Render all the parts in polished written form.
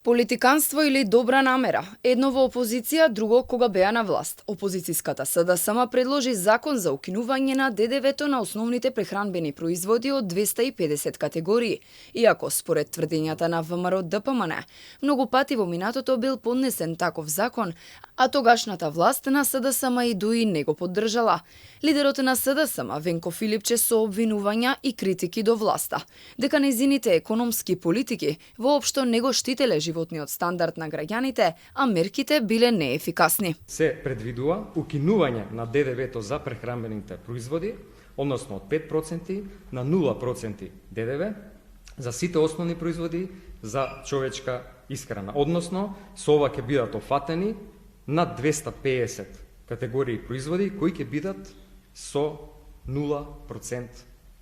Политиканство или добра намера? Едно во опозиција, друго кога беа на власт. Опозицијската СДСМ предложи закон за укинување на ДДВ-то на основните прехранбени производи од 250 категории, иако според тврдењата на ВМРО ДПМН, многу пати во минатото бил поднесен таков закон, а тогашната власт на СДСМ и ДУИ не го поддржала. Лидерот на СДСМ Венко Филипче со обвинувања и критики до власта, дека нејзините економски политики воопшто не го штителе животниот стандард на граѓаните, а мерките биле неефикасни. Се предвидува укинување на ДДВ-то за прехранбените производи, односно од 5% на 0% ДДВ за сите основни производи за човечка исхрана. Односно, со ова ќе бидат офатени над 250 категории производи кои ќе бидат со 0%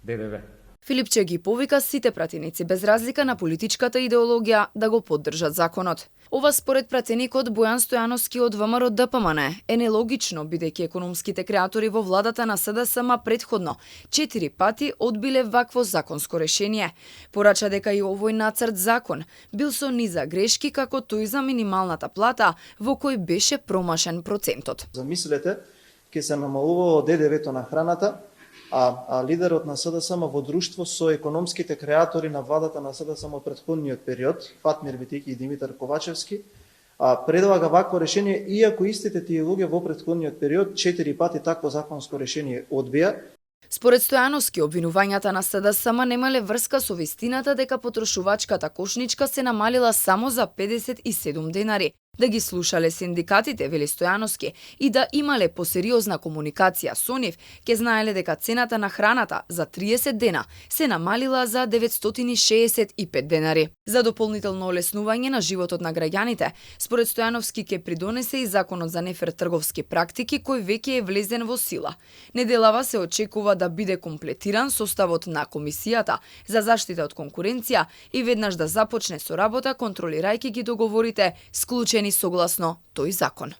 ДДВ. Филипче ги повика сите пратеници без разлика на политичката идеологија да го поддржат законот. Ова според пратеникот Бојан Стојановски од ВМРО ДПМН е нелогично бидејќи економските креатори во владата на СДСМ претходно 4 пати одбиле вакво законско решение. Порача дека и овој нацрт закон бил со низа грешки како тој за минималната плата во кој беше промашен процентот. Замислете, ќе се намалувало ДДВ-то на храната, а лидерот на СДСМ во друштво со економските креатори на владата на СДСМ од претходниот период, Фатмир Битики и Димитар Ковачевски, предлага вакво решение, иако истите тие луѓе во претходниот период 4 пати такво законско решение одбија. Според Стојановски, обвинувањата на СДСМ немале врска со вистината дека потрошувачката кошничка се намалила само за 57 денари. Да ги слушале синдикатите, вели Стојановски, и да имале посериозна комуникација со нив, ќе знаеле дека цената на храната за 30 дена се намалила за 965 денари. За дополнително олеснување на животот на граѓаните, според Стојановски ќе придонесе и законот за нефер трговски практики кој веќе е влезен во сила. Неделава се очекува да биде комплетиран составот на Комисијата за заштита од конкуренција и веднаш да започне со работа контролирајќи ги договорите склучени согласно тој закон.